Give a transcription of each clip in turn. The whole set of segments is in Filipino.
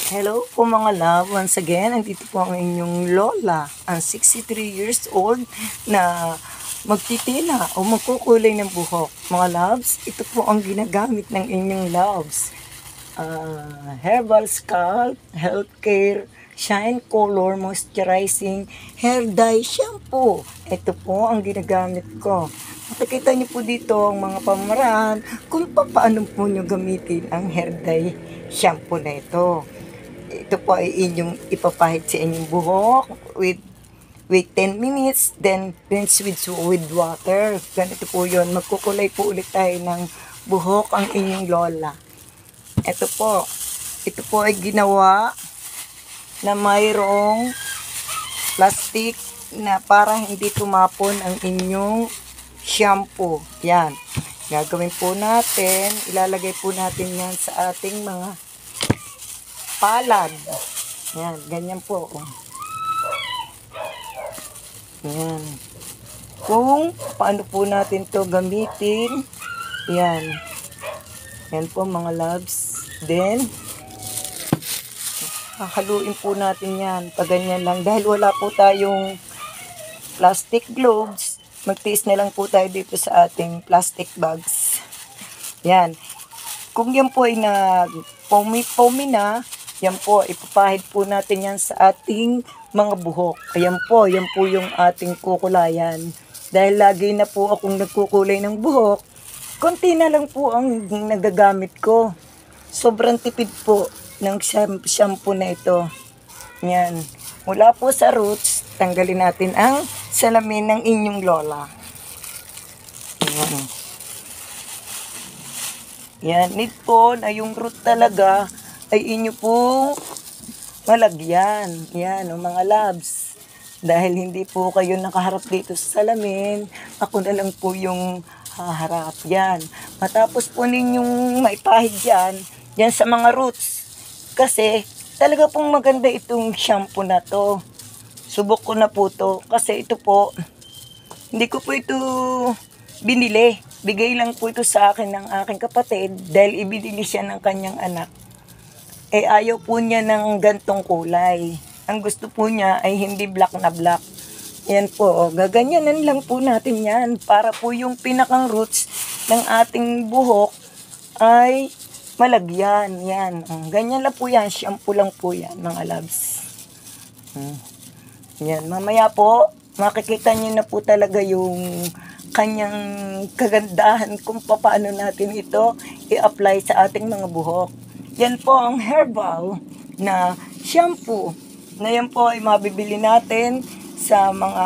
Hello po mga love. Once again, andito po ang inyong lola, ang 63 years old na magtitila o magkukulay ng buhok. Mga loves, ito po ang ginagamit ng inyong loves. Herbal Scalp, Healthcare, Shine Color, Moisturizing, Hair Dye Shampoo. Ito po ang ginagamit ko. Makikita niyo po dito ang mga pamaraan kung paano po niyo gamitin ang hair dye shampoo na ito. Ito po ay inyong ipapahid sa inyong buhok wait 10 minutes, then rinse with water. Ganito po yun. Magkukulay po ulit tayo ng buhok ang inyong lola. Ito po ay ginawa na mayroong plastic na para hindi tumapon ang inyong shampoo. Yan. Gagawin po natin, ilalagay po natin yan sa ating mga palad. Yan, ganyan po. Yan. Kung paano po natin to gamitin, yan. Yan po mga loves. Then, haluin po natin yan. Pag ganyan lang. Dahil wala po tayong plastic gloves, magtiis na lang po tayo dito sa ating plastic bags. Yan. Kung yan po ay nag-foamy na, yan po, ipapahid po natin yan sa ating mga buhok. Ayan po, yan po yung ating kukulayan. Dahil lagi na po akong nagkukulay ng buhok, konti na lang po ang nagagamit ko. Sobrang tipid po ng shampoo na ito. Yan. Mula po sa roots, tanggalin natin ang salamin ng inyong lola. Yan. Yan. Need po na yung root talaga ay inyo pong malagyan. Yan, o mga loves. Dahil hindi po kayo nakaharap dito sa salamin, ako na lang po yung haharap. Yan. Matapos po ninyong maipahid yan sa mga roots. Kasi talaga pong maganda itong shampoo na to. Subok ko na po to. Kasi ito po, hindi ko po ito binili. Bigay lang po ito sa akin ng aking kapatid dahil ibinili siya ng kanyang anak. Ayaw po niya ng gantong kulay. Ang gusto po niya ay hindi black na black. Yan po, gaganyanan lang po natin yan para po yung pinakang roots ng ating buhok ay malagyan. Yan, ganyan lang po yan, shampoo lang po yan mga loves. Yan, mamaya po, makikita niyo na po talaga yung kanyang kagandahan kung paano natin ito i-apply sa ating mga buhok. Yan po ang herbal na shampoo na yan po ay mabibili natin sa mga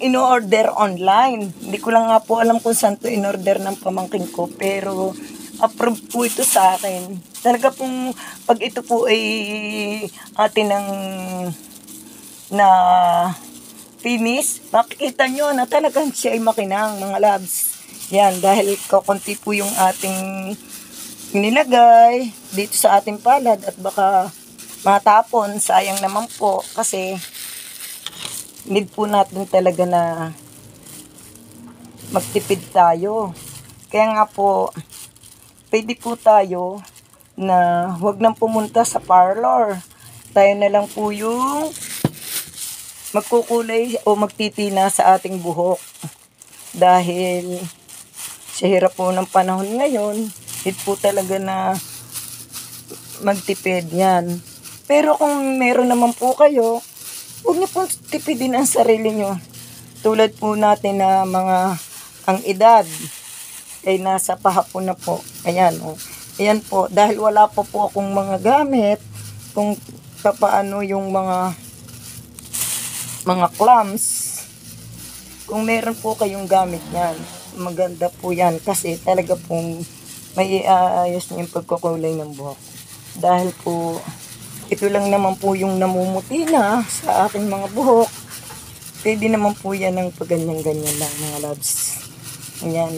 in-order online. Hindi ko lang nga po alam kung saan to in-order ng pamangkin ko, pero approved po ito sa akin. Talaga pong pag ito po ay atin ng na finish, makikita nyo na talagang siya ay makinang mga loves. Yan, dahil kakunti po yung ating nilagay dito sa ating palad at baka matapon, sayang naman po kasi need po natin talaga na magtipid tayo. Kaya nga po, pwede po tayo na huwag nang pumunta sa parlor. Tayo na lang po yung magkukulay o magtitina sa ating buhok. Dahil sa hirap po ng panahon ngayon, need po talaga na magtipid yan. Pero kung meron naman po kayo, huwag niyo po tipidin ang sarili niyo. Tulad po natin na mga ang edad ay nasa pahapon na po. Ayan o. Ayan po. Dahil wala pa po akong mga gamit kung paano yung mga clamps. Kung meron po kayong gamit yan, maganda po yan kasi talaga pong may ayos niyo yung pagkukulay ng buhok. Dahil po, ito lang naman po yung namumuti na sa aking mga buhok. Pwede naman po yan ng pagganyan-ganyan lang mga loves. Ayan.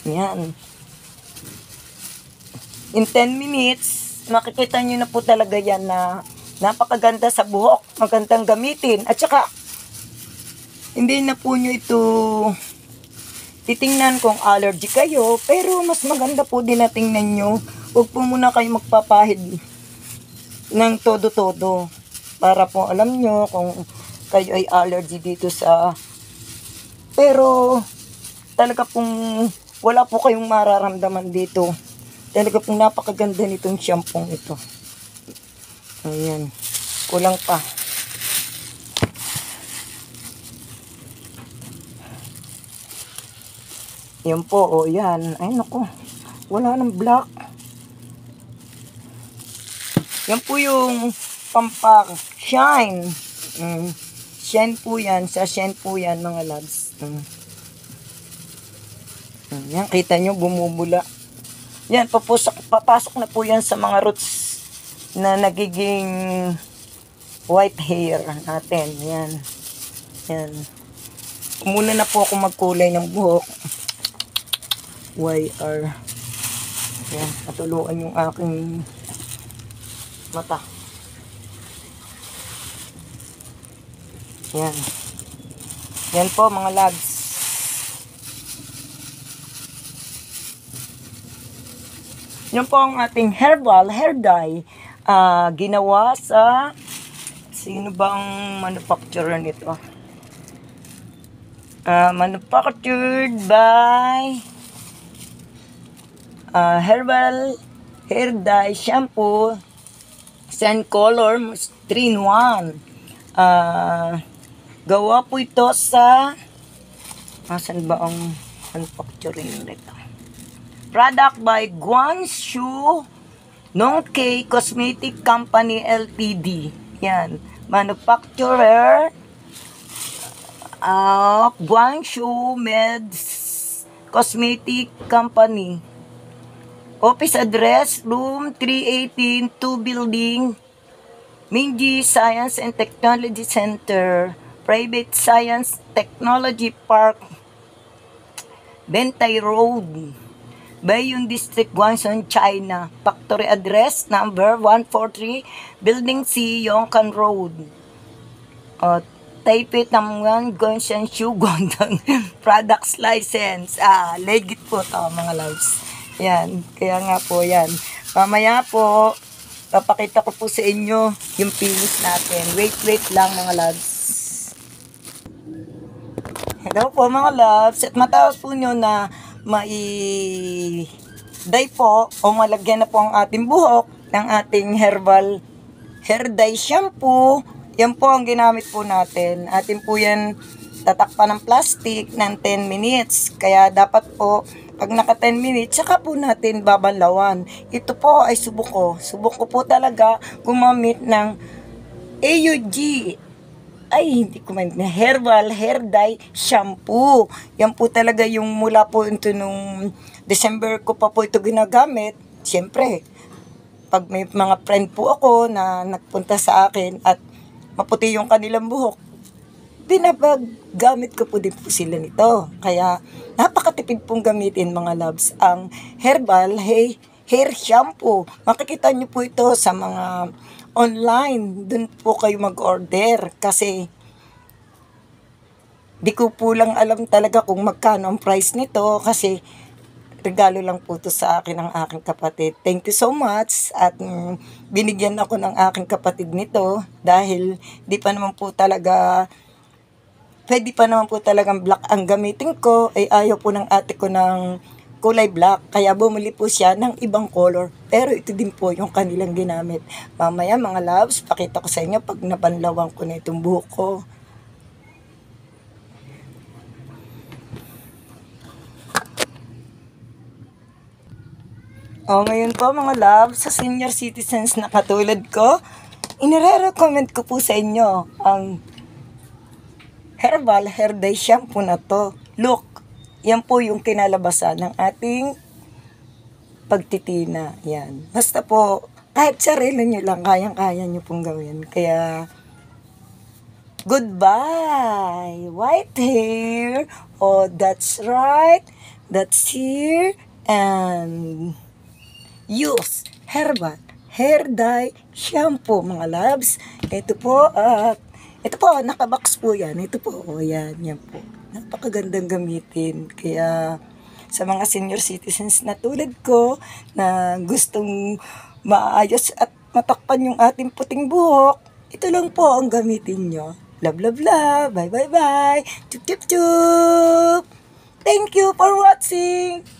Ayan. In 10 minutes, makikita nyo na po talaga yan na napakaganda sa buhok. Magandang gamitin. At saka, hindi na po nyo ito titingnan kung allergy kayo, pero mas maganda po din na tingnan nyo. Huwag po muna kayo magpapahid ng todo-todo para po alam nyo kung kayo ay allergy dito sa... Pero talaga pong wala po kayong mararamdaman dito. Talaga pong napakaganda nitong shampoo ito. Ayan. Kulang pa. Yan po, o yan. Ay naku, wala nang black. Yan po yung pampak shine. Shine po yan. Sa shine po yan mga loves. Yan, kita nyo, bumubula. Yan, papasok na po yan sa mga roots na nagiging white hair natin. Yan. Yan. Muna na po ako magkulay ng buhok. YR. Yan, patuluan yung aking mata. Yan. Yan po mga loves. Yan po ang ating herbal hair dye. Ginawa sa... Sino bang manufacturer nito? Manufactured by... herbal hair dye shampoo. Sand color 3-in-1. Gawa po ito sa... Asan ba ang manufacturing nito? Product by Guangzhou Nongkei Cosmetic Company Ltd. Yan. Manufacturer of Guangzhou Meds Cosmetic Company. Office address, room 318, 2 building, Minji Science and Technology Center, Private Science Technology Park, Bentay Road, Baiyun District, Guangzhou, China. Factory address, number 143, Building C, Yongkan Road. Taipei, Tamwan, Guangzhou, Guangdong. Products license. Legit po to mga loves. Yan, kaya nga po yan. Mamaya po, papakita ko po sa inyo yung finish natin. Wait lang mga loves. Hello po mga loves. At matapos po nyo na mai-dye po o malagyan na po ang ating buhok ng ating herbal hair dye shampoo. Yan po ang ginamit po natin. Atin po yan tatakpan ng plastic ng 10 minutes. Kaya dapat po pag naka 10 minutes, saka po natin babanlawan. Ito po ay subok ko. Subok ko po talaga gumamit ng AUG. Ay, hindi ko man, herbal hair dye shampoo. Yan po talaga yung mula po ito nung December ko pa po ito ginagamit. Siyempre, pag may mga friend po ako na nagpunta sa akin at maputi yung kanilang buhok, gamit ko po din po sila nito. Kaya, napakatipid pong gamitin mga loves ang herbal hair shampoo. Makikita nyo po ito sa mga online. Doon po kayo mag-order. Kasi, di ko po lang alam talaga kung magkano ang price nito. Kasi, regalo lang po ito sa akin ng aking kapatid. Thank you so much. At binigyan ako ng aking kapatid nito. Dahil, di pa naman po talaga... Pwede pa naman po talagang black ang gamitin ko. Ay ayaw po ng ate ko ng kulay black. Kaya bumili po siya ng ibang color. Pero ito din po yung kanilang ginamit. Mamaya mga loves, pakita ko sa inyo pag nabanlawan ko na itong buhok ko. Ngayon po mga loves, sa senior citizens na katulad ko, inire-recommend ko po sa inyo ang herbal hair dye shampoo na to. Look, yan po yung kinalabasan ng ating pagtitina. Yan. Basta po, kahit sarili nyo lang, kayang-kaya nyo pong gawin. Kaya, goodbye, white hair. Oh, that's right. That's here. And use herbal hair dye shampoo, mga loves. Ito po, ito po, nakabox po yan. Ito po, yan po. Napakagandang gamitin. Kaya sa mga senior citizens na tulad ko na gustong maayos at matakpan yung ating puting buhok, ito lang po ang gamitin nyo. Love, love, love. Bye, bye, bye. Chup, chup, chup. Thank you for watching.